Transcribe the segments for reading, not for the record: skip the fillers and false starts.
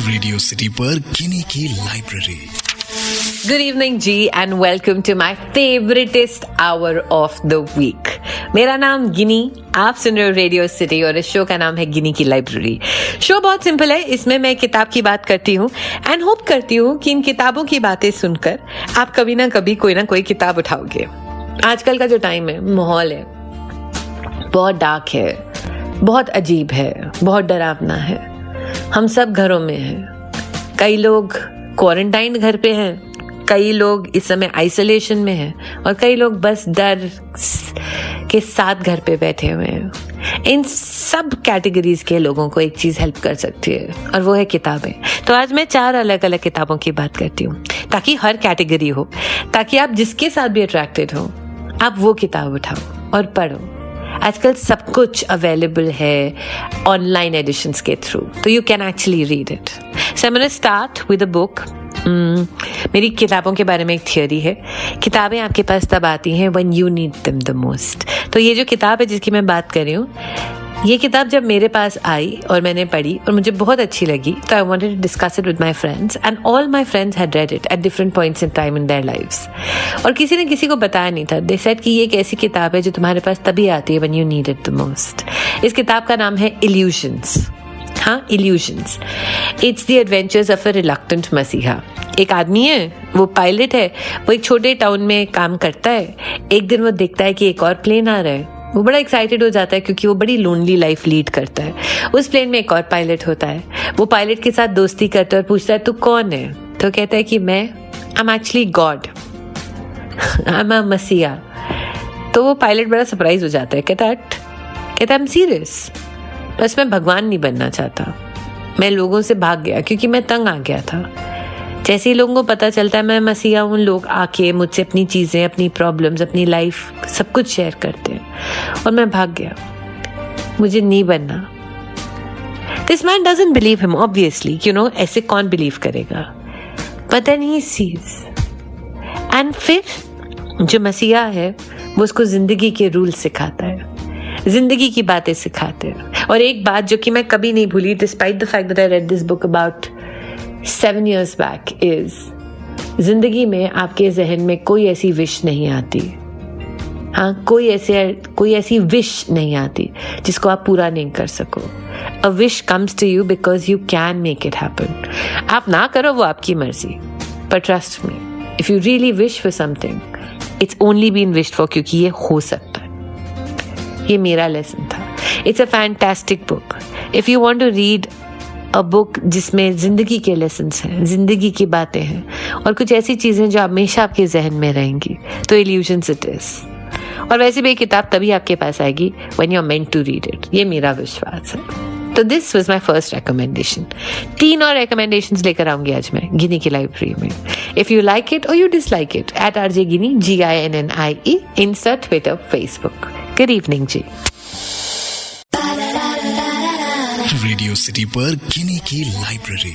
Radio city पर गिनी की library. Good evening जी and welcome to my favoriteest hour of the week. मेरा नाम गिनी, आप सुन रहे हो रेडियो सिटी और इस शो का नाम है गिनी की लाइब्रेरी। शो बहुत सिंपल है, इसमें मैं किताब की बात करती हूँ एंड होप करती हूँ कि इन किताबों की बातें सुनकर आप कभी ना कभी कोई ना कोई किताब उठाओगे। आजकल का जो टाइम है, माहौल है, बहुत डार्क है, बहुत अजीब है, बहुत डरावना है। हम सब घरों में हैं, कई लोग क्वारंटाइन घर पे हैं, कई लोग इस समय आइसोलेशन में हैं और कई लोग बस डर के साथ घर पे बैठे हुए हैं। इन सब कैटेगरीज के लोगों को एक चीज हेल्प कर सकती है और वो है किताबें। तो आज मैं 4 अलग अलग किताबों की बात करती हूँ ताकि हर कैटेगरी हो, ताकि आप जिसके साथ भी अट्रैक्टेड हो आप वो किताब उठाओ और पढ़ो। आजकल सब कुछ अवेलेबल है ऑनलाइन एडिशंस के थ्रू, तो you can actually read it. So I am gonna start with a book. मेरी किताबों के बारे में एक थियोरी है, किताबें आपके पास तब आती हैं when you need them the most. तो ये जो किताब है जिसकी मैं बात कर रही हूँ, ये किताब जब मेरे पास आई और मैंने पढ़ी और मुझे बहुत अच्छी लगी, तो I wanted to discuss it with my friends and all my friends had read it at different points in time in their lives. और किसी ने किसी को बताया नहीं था। दे सेड कि ये एक ऐसी किताब है जो तुम्हारे पास तभी आती है when you need it the most. इस किताब का नाम है इल्यूशंस। हाँ, illusions. It's the adventures of a reluctant मसीहा। एक आदमी है, वो पायलट है, वो एक छोटे टाउन में काम करता है। एक दिन वो देखता है कि एक और प्लेन आ रहा है, वो बड़ा एक्साइटेड हो जाता है क्योंकि वो बड़ी लोनली लाइफ लीड करता है। उस प्लेन में एक और पायलट होता है, वो पायलट के साथ दोस्ती करता है और पूछता है तू कौन है? तो कहता है कि मैं I am actually God, I am a मसीहा। तो वो पायलट बड़ा सरप्राइज हो जाता है, कहता है आई एम सीरियस, बस मैं भगवान नहीं बनना चाहता, मैं लोगों से भाग गया क्योंकि मैं तंग आ गया था। जैसे ही लोगों को पता चलता है मैं मसीहा हूँ, लोग आके मुझसे अपनी चीज़ें, अपनी प्रॉब्लम्स, अपनी लाइफ सब कुछ शेयर करते हैं और मैं भाग गया, मुझे नहीं बनना। This man doesn't believe him obviously, you know, ऐसे कौन बिलीव करेगा? But then he sees and फिर जो मसीहा है वो उसको जिंदगी के रूल सिखाता है, जिंदगी की बातें सिखाते हैं। और एक बात जो कि मैं कभी नहीं भूली, despite the fact that I read this book about 7 years back, is जिंदगी में आपके जहन में कोई ऐसी विश नहीं आती। हाँ, कोई ऐसी विश नहीं आती जिसको आप पूरा नहीं कर सको। A wish comes to you because you can make it happen. आप ना करो वो आपकी मर्जी, पर trust me, if you really wish for something, it's only been wished for क्योंकि ये हो सकता है। ये मेरा लेसन था। It's a fantastic book. If you want to read a book जिसमें जिंदगी के लेसन्स हैं, जिंदगी की बातें हैं और कुछ ऐसी चीजें जो हमेशा आपके जहन में रहेंगी, तो इल्यूशंस इट इज। और वैसे भी किताब तभी आपके पास आएगी when you are meant to read it, ये मेरा विश्वास है। तो this was my first recommendation. 3 और रिकमेंडेशंस लेकर आऊंगी आज मैं गिनी की लाइब्रेरी में। इफ यू लाइक इट और you dislike it, at RJ Ginny, GINNIE, Insta, Twitter, Facebook. Good evening जी। रेडियो सिटी पर गिनी की लाइब्रेरी।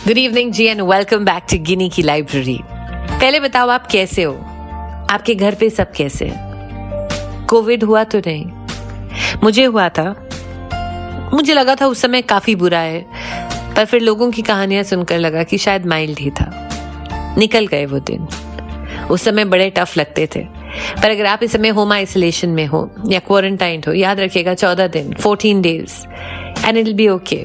गुड इवनिंग जी and welcome back to Ginny की लाइब्रेरी। पहले बताओ आप कैसे हो? आपके घर पे सब कैसे हैं? कोविड हुआ तो नहीं? मुझे हुआ था, मुझे लगा था उस समय काफी बुरा है, पर फिर लोगों की कहानियां सुनकर लगा कि शायद माइल्ड ही था। निकल गए वो दिन। उस समय बड़े टफ लगते थे, पर अगर आप इस समय होम आइसोलेशन में हो या क्वारंटाइन हो, याद रखिएगा 14 दिन, 14 days and it will be okay.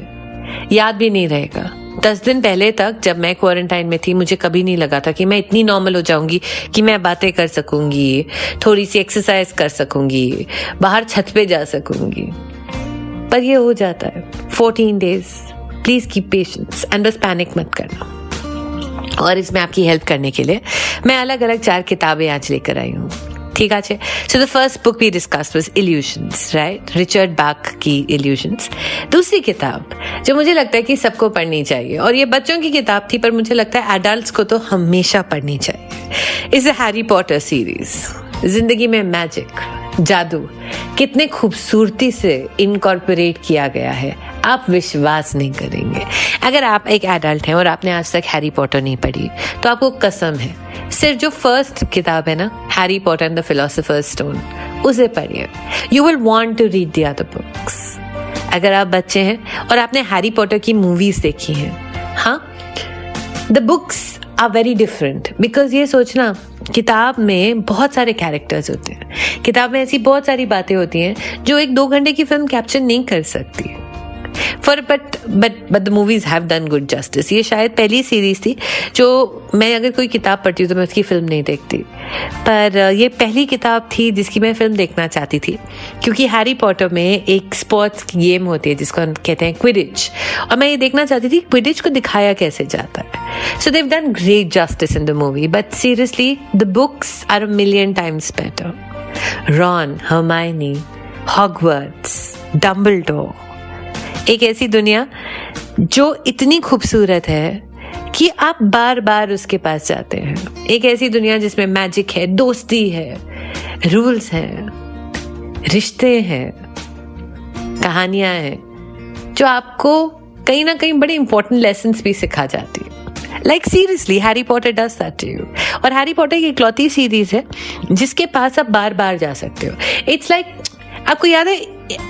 याद भी नहीं रहेगा। 10 दिन पहले तक जब मैं क्वारंटाइन में थी, मुझे कभी नहीं लगा था कि मैं इतनी नॉर्मल हो जाऊंगी कि मैं बातें कर सकूंगी, थोड़ी सी एक्सरसाइज कर सकूंगी, बाहर छत पे जा सकूंगी, पर ये हो जाता है। 14 days, please keep patience and बस पैनिक मत करना। और इसमें आपकी हेल्प करने के लिए मैं अलग अलग 4 किताबें आज लेकर आई हूँ। ठीक है। So the first book we discussed was illusions, right? Richard Bach की इल्यूशंस। दूसरी किताब जो मुझे लगता है कि सबको पढ़नी चाहिए, और ये बच्चों की किताब थी पर मुझे लगता है एडल्ट्स को तो हमेशा पढ़नी चाहिए, is the Harry Potter series. जिंदगी में मैजिक, जादू कितने खूबसूरती से इनकॉर्पोरेट किया गया है, आप विश्वास नहीं करेंगे। अगर आप एक एडल्ट हैं और आपने आज तक हैरी पॉटर नहीं पढ़ी, तो आपको कसम है, सिर्फ जो फर्स्ट किताब है ना, Harry Potter and the philosophers Stone, उसे पढ़िए। You will want to read the other books. अगर आप बच्चे हैं और आपने हैरी पॉटर की मूवीज देखी हैं, हाँ, the books are very different because ये सोचना, किताब में बहुत सारे कैरेक्टर्स होते हैं, किताब में ऐसी बहुत सारी बातें होती हैं जो एक 2 घंटे की फिल्म कैप्चर नहीं कर सकती। But the movies have done good justice. ये शायद पहली सीरीज थी जो मैं अगर कोई किताब पढ़ती हूँ तो मैं उसकी फिल्म नहीं देखती, पर ये पहली किताब थी जिसकी मैं फिल्म देखना चाहती थी, क्योंकि हैरी पॉटर में एक स्पोर्ट्स गेम होती है जिसको हम कहते हैं क्विडिच, और मैं ये देखना चाहती थी क्विडिच को दिखाया कैसे जाता है। So they've done great justice in the movie, but seriously the books are a million times better. Ron, Hermione, Hogwarts, Dumbledore, एक ऐसी दुनिया जो इतनी खूबसूरत है कि आप बार बार उसके पास जाते हैं। एक ऐसी दुनिया जिसमें मैजिक है, दोस्ती है, रूल्स हैं, रिश्ते हैं, कहानियां हैं जो आपको कहीं ना कहीं बड़े इंपॉर्टेंट लेसन्स भी सिखा जाती है। Like seriously Harry Potter does that to you. और हैरी पॉटर की इकलौती सीरीज है जिसके पास आप बार बार जा सकते हो। इट्स लाइक, आपको याद है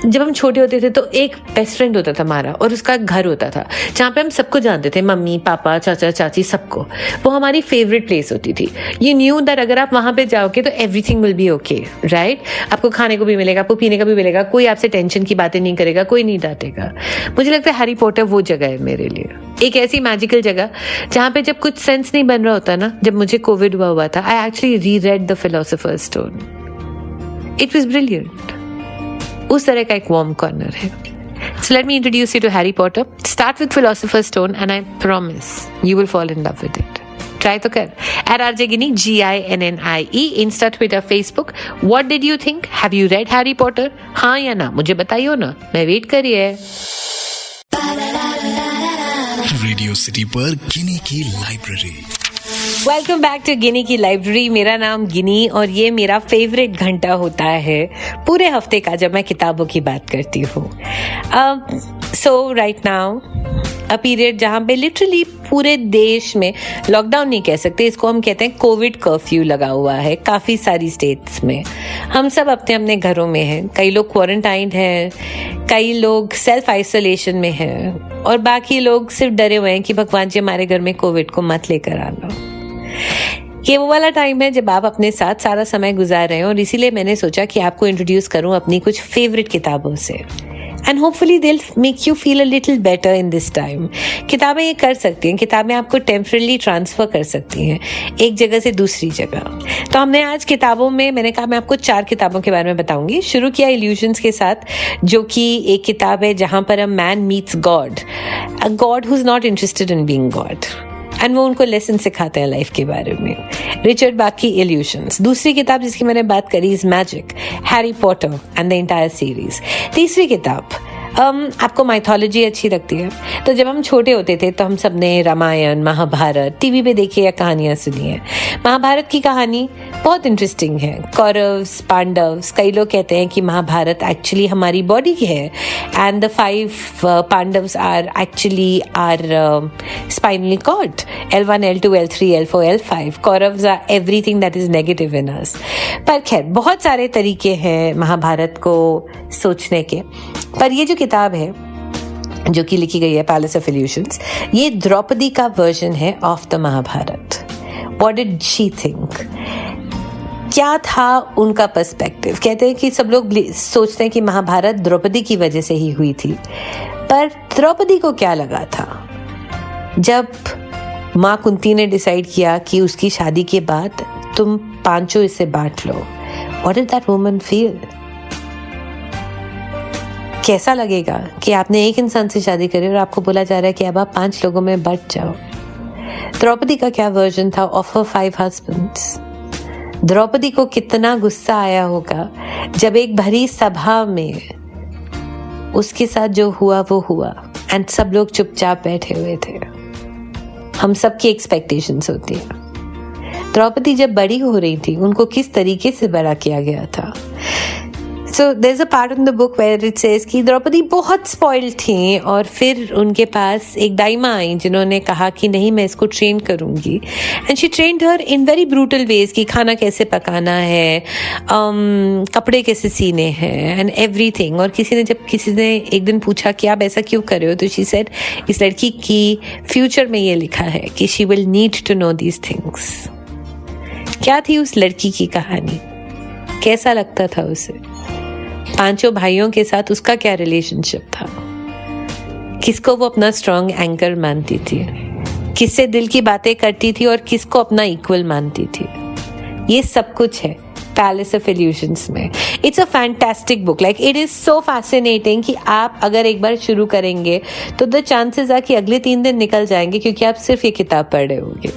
जब हम छोटे होते थे तो एक बेस्ट फ्रेंड होता था हमारा, और उसका घर होता था जहाँ पे हम सबको जानते थे, मम्मी पापा चाचा चाची सबको। वो हमारी फेवरेट प्लेस होती थी। यू न्यू दैट अगर आप वहां पे जाओगे तो everything will be okay, right? आपको खाने को भी मिलेगा, आपको पीने का भी मिलेगा, कोई आपसे टेंशन की बातें नहीं करेगा, कोई नहीं डांटेगा। मुझे लगता है हैरी पॉटर वो जगह है मेरे लिए, एक ऐसी मैजिकल जगह जहाँ पे जब कुछ सेंस नहीं बन रहा होता ना, जब मुझे कोविड हुआ था, I actually reread the philosophers stone. It was brilliant. उस तरह का एक वार्म कॉर्नर है। So let me introduce you to Harry Potter. Start with Philosopher's Stone and I promise you will fall in love with it. Try to कर at RJ Ginnie, GINNIE, Insta, Twitter, Facebook. What did you think? Have you read Harry Potter? हाँ या ना, मुझे बताइए ना, मैं wait करिए। Radio city पर गिनी की library. Welcome back to Ginny की लाइब्रेरी। मेरा नाम गिनी और ये मेरा फेवरेट घंटा होता है पूरे हफ्ते का जब मैं किताबों की बात करती हूँ। सो राइट नाउ अ पीरियड जहाँ पे लिटरली पूरे देश में लॉकडाउन नहीं कह सकते, इसको हम कहते हैं कोविड कर्फ्यू लगा हुआ है काफ़ी सारी स्टेट्स में। हम सब अपने अपने घरों में हैं, कई लोग क्वारंटाइंड हैं, कई लोग सेल्फ आइसोलेशन में हैं, और बाकी लोग सिर्फ डरे हुए हैं कि भगवान जी हमारे घर में कोविड को मत लेकर आना। ये वो वाला टाइम है जब आप अपने साथ सारा समय गुजार रहे हैं, और इसीलिए मैंने सोचा कि आपको इंट्रोड्यूस करूं अपनी कुछ फेवरेट किताबों से, and hopefully they will make you feel a little better in this time. किताबें ये कर सकती हैं, किताबें आपको टेम्पररी ट्रांसफर कर सकती हैं एक जगह से दूसरी जगह। तो हमने आज किताबों में, मैंने कहा मैं आपको 4 किताबों के बारे में बताऊंगी। शुरू किया इल्यूजन्स के साथ, जो कि एक किताब है जहां पर a man meets God, a God who is not interested in being God, and वो उनको लेसन सिखाते हैं लाइफ के बारे में। रिचर्ड बाक की इल्यूशंस। दूसरी किताब जिसकी मैंने बात करी is magic, Harry Potter and the entire series. तीसरी किताब, आपको माइथोलॉजी अच्छी लगती है तो जब हम छोटे होते थे तो हम सब ने रामायण, महाभारत टीवी पे देखी या कहानियां सुनी है। महाभारत की कहानी बहुत इंटरेस्टिंग है। कौरव्स, पांडव्स, कई लोग कहते हैं कि महाभारत एक्चुअली हमारी बॉडी की है, and the 5 Pandavas are actually are spinal cord, L1, L2, L3, L4, L5. Kauravas are everything that is negative in us. पर खैर बहुत सारे तरीके हैं महाभारत को सोचने के, पर ये जो किताब है जो कि लिखी गई है पैलेस ऑफ इल्यूशंस, ये द्रौपदी का वर्जन है of the Mahabharata. What did she think? क्या था उनका पर्सपेक्टिव? कहते हैं कि सब लोग सोचते हैं कि महाभारत द्रौपदी की वजह से ही हुई थी, पर द्रौपदी को क्या लगा था जब माँ कुंती ने डिसाइड किया कि उसकी शादी के बाद तुम 5 इसे बांट लो? What did that woman feel? कैसा लगेगा कि आपने एक इंसान से शादी करी और आपको बोला जा रहा है कि अब आप 5 लोगों में बंट जाओ? द्रौपदी का क्या वर्जन था ऑफ हर 5 हस्बैंड्स? द्रौपदी को कितना गुस्सा आया होगा जब एक भरी सभा में उसके साथ जो हुआ वो हुआ, एंड सब लोग चुपचाप बैठे हुए थे। हम सबकी एक्सपेक्टेशंस होती है। द्रौपदी जब बड़ी हो रही थी उनको किस तरीके से बड़ा किया गया था। So there is a part in the book where it says कि द्रौपदी बहुत स्पॉइल्ड थी और फिर उनके पास एक दाइमा आई जिन्होंने कहा कि नहीं, मैं इसको ट्रेन करूंगी, and she trained her in very brutal ways कि खाना कैसे पकाना है, कपड़े कैसे सीने हैं एंड एवरीथिंग। और जब किसी ने एक दिन पूछा कि आप ऐसा क्यों कर रहे हो, तो शी सेड इस लड़की की फ्यूचर में ये लिखा है कि she will need to know these things. क्या थी उस लड़की की कहानी, कैसा लगता था उसे, 5 भाइयों के साथ उसका क्या रिलेशनशिप था, किसको वो अपना स्ट्रॉन्ग एंकर मानती थी, किससे दिल की बातें करती थी और किसको अपना इक्वल मानती थी, ये सब कुछ है पैलेस ऑफ इल्यूशंस में। It's a fantastic book, like it is so fascinating कि आप अगर एक बार शुरू करेंगे तो द चांसेस आर कि अगले 3 दिन निकल जाएंगे, क्योंकि आप सिर्फ ये किताब पढ़ रहे होंगे।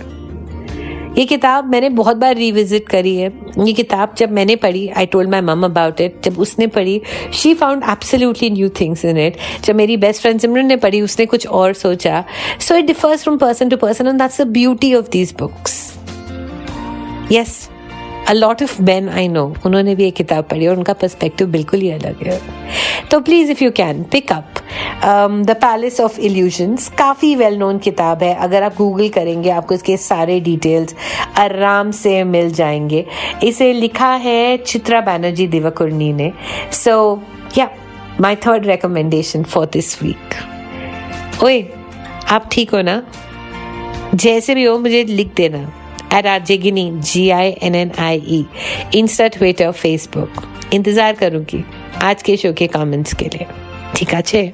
ये किताब मैंने बहुत बार रिविजिट करी है। ये किताब जब मैंने पढ़ी, आई टोल्ड माई मम अबाउट इट, जब उसने पढ़ी she found absolutely new things in it. जब मेरी बेस्ट फ्रेंड सिमरन ने पढ़ी, उसने कुछ और सोचा। So it differs from person to person and that's the beauty of these books. Yes, A lot of men I know, उन्होंने भी एक किताब पढ़ी और उनका पर्सपेक्टिव बिल्कुल ही अलग है। तो please if you can pick up the palace of illusions. काफ़ी वेल नोन किताब है, अगर आप गूगल करेंगे आपको इसके सारे डिटेल्स आराम से मिल जाएंगे। इसे लिखा है चित्रा बैनर्जी दिवाकुर्नी ने। So yeah my 3rd recommendation for this week. ओए, आप ठीक हो ना? जैसे भी हो मुझे लिख देना @RJ Ginnie GINNIE, Insta, Twitter, Facebook. इंतजार करूंगी आज के शो के कमेंट्स के लिए। ठीक है।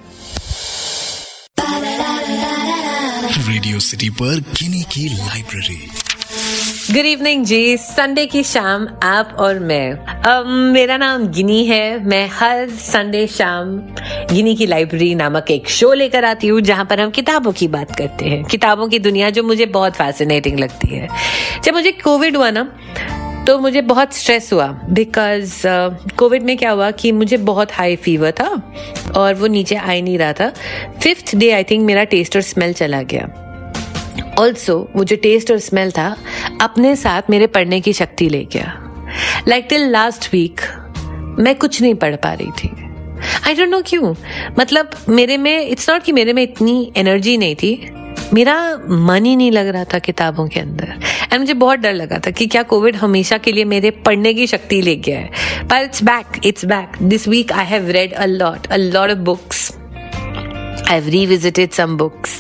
रेडियो सिटी पर गिनी की लाइब्रेरी। गुड इवनिंग जी, संडे की शाम आप और मैं। मेरा नाम गिनी है। मैं हर संडे शाम गिनी की लाइब्रेरी नामक एक शो लेकर आती हूँ जहाँ पर हम किताबों की बात करते हैं, किताबों की दुनिया जो मुझे बहुत फैसिनेटिंग लगती है। जब मुझे कोविड हुआ ना तो मुझे बहुत स्ट्रेस हुआ, बिकॉज कोविड में क्या हुआ कि मुझे बहुत हाई फीवर था और वो नीचे आ ही नहीं रहा था। 5th डे आई थिंक मेरा टेस्ट और स्मेल चला गया। ऑल्सो वो जो टेस्ट और स्मेल था अपने साथ मेरे पढ़ने की शक्ति ले गया। लाइक टिल लास्ट वीक मैं कुछ नहीं पढ़ पा रही थी। आई डोंट नो क्यों, मतलब मेरे में इट्स नॉट कि मेरे में इतनी एनर्जी नहीं थी, मेरा मन ही नहीं लग रहा था किताबों के अंदर। एंड मुझे बहुत डर लगा था कि क्या कोविड हमेशा के लिए मेरे पढ़ने की शक्ति ले गया है। पर it's back this week. I have read a lot of books. I have revisited some books.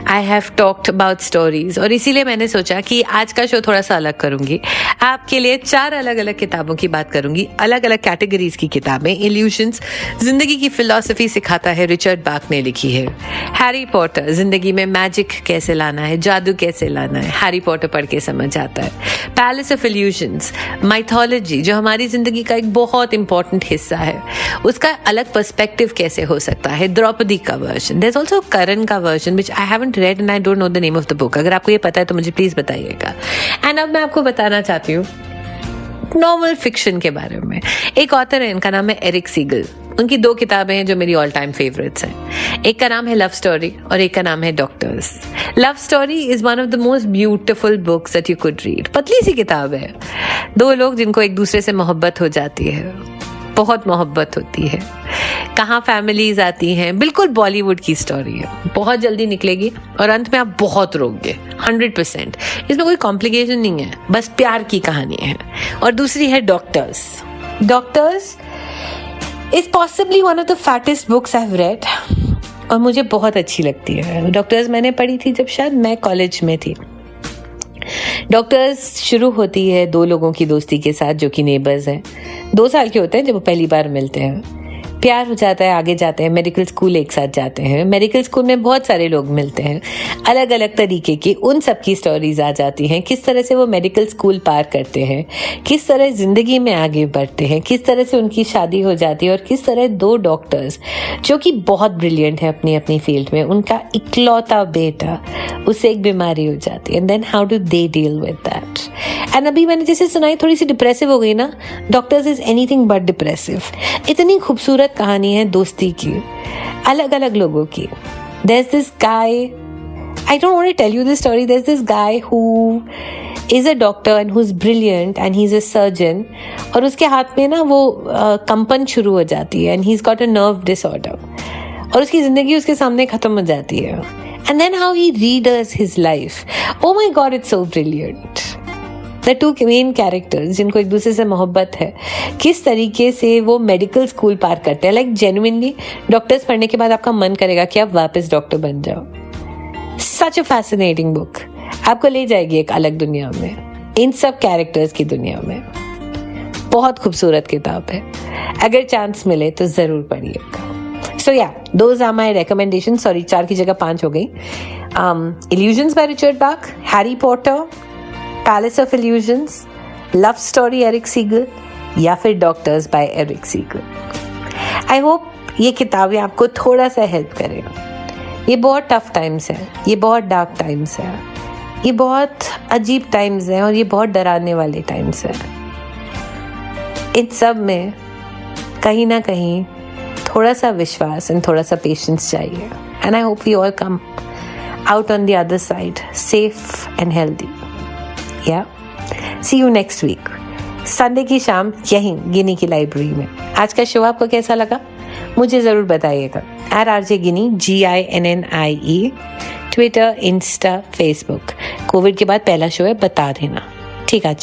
I have talked about stories. और इसीलिए मैंने सोचा कि आज का शो थोड़ा सा अलग करूंगी। आपके लिए 4 अलग अलग किताबों की बात करूंगी, अलग अलग कैटेगरीज की किताबें। इल्यूशंस, जिंदगी की फिलॉसफी सिखाता है, रिचर्ड बाक ने लिखी है। हैरी पॉटर, जिंदगी में मैजिक कैसे लाना है, जादू कैसे लाना है, हैरी पॉटर पढ़ के समझ आता है। पैलेस ऑफ इल्यूशंस, माइथोलॉजी जो हमारी जिंदगी का एक बहुत इंपॉर्टेंट हिस्सा है, उसका अलग पर्सपेक्टिव कैसे हो सकता है। द्रौपदी का वर्जन, there's also करण का version which I haven't read and I don't know the name of the book. अगर आपको ये पता है तो मुझे प्लीज बताइएगा। एंड अब मैं आपको बताना चाहती हूँ नॉवल फिक्शन के बारे में। एक ऑथर है, इनका नाम है एरिक सीगल। उनकी 2 किताबें हैं जो मेरी ऑल टाइम फेवरेट्स हैं। एक का नाम है लव स्टोरी और एक का नाम है doctors. Love story is one of the most beautiful books that you could read. पतली सी किताब है, 2 लोग जिनको एक दूसरे से मोहब्बत हो जाती है, बहुत मोहब्बत होती है, कहाँ फैमिलीज आती हैं, बिल्कुल बॉलीवुड की स्टोरी है। बहुत जल्दी निकलेगी और अंत में आप बहुत रोओगे 100%। इसमें कोई कॉम्प्लिकेशन नहीं है, बस प्यार की कहानी है। और दूसरी है doctors. Doctors is possibly one of the fattest books I have red और मुझे बहुत अच्छी लगती है। डॉक्टर्स मैंने पढ़ी थी जब शायद मैं कॉलेज में थी। डॉक्टर्स शुरू होती है 2 लोगों की दोस्ती के साथ जो कि नेबर्स हैं। 2 साल के होते हैं जब वो पहली बार मिलते हैं, प्यार हो जाता है, आगे जाते हैं, मेडिकल स्कूल एक साथ जाते हैं। मेडिकल स्कूल में बहुत सारे लोग मिलते हैं, अलग अलग तरीके की, उन सब की स्टोरीज आ जाती हैं। किस तरह से वो मेडिकल स्कूल पार करते हैं, किस तरह जिंदगी में आगे बढ़ते हैं, किस तरह से उनकी शादी हो जाती है और किस तरह 2 डॉक्टर्स जो कि बहुत ब्रिलियंट है अपनी अपनी फील्ड में, उनका इकलौता बेटा, उसे एक बीमारी हो जाती है। And then how do they deal with that. And अभी मैंने जैसे सुनाई थोड़ी सी डिप्रेसिव हो गई ना, doctors is anything but depressive. इतनी खूबसूरत कहानी है दोस्ती की, अलग अलग लोगों की। There's this guy, I don't want to tell you this story, there's this guy who is a doctor and who is brilliant and he is a surgeon, और उसके हाथ में ना वो कंपन शुरू हो जाती है and he is got a nerve disorder, और उसकी जिंदगी उसके सामने खत्म हो जाती है. And then how he readers his life, oh my god, it's so brilliant. The two main characters जिनको एक दूसरे से मोहब्बत है, किस तरीके से वो मेडिकल स्कूल पार करते हैं. लाइक जेन्युइनली डॉक्टर्स पढ़ने के बाद आपका मन करेगा कि आप वापस डॉक्टर बन जाओ. सच अ फैसिनेटिंग बुक, आपको ले जाएगी एक अलग दुनिया में, इन सब कैरेक्टर्स की दुनिया में. बहुत खूबसूरत किताब है, अगर चांस मिले तो जरूर पढ़िएगा. So yeah, those are my recommendations. Sorry, 4 की जगह 5 हो गई. Illusions by Richard Bach, Harry Potter, Palace of Illusions, Love Story Eric Siegel, या फिर Doctors by Eric Siegel. I hope ये किताबें आपको थोड़ा सा हेल्प करेगा. ये बहुत टफ टाइम्स है, ये बहुत डार्क टाइम्स है, ये बहुत अजीब टाइम्स है, और ये बहुत डराने वाले टाइम्स है. इन सब में कहीं ना कहीं थोड़ा सा विश्वास एंड थोड़ा सा पेशेंस चाहिए. And I hope we all come out on the other side safe and healthy. Yeah see you next week, Sunday की शाम, यहीं गिनी की लाइब्रेरी में. आज का शो आपको कैसा लगा मुझे जरूर बताइएगा. RJ गिनी, GINNIE, Twitter, Insta, Facebook. Covid के बाद पहला शो है, बता देना. ठीक है.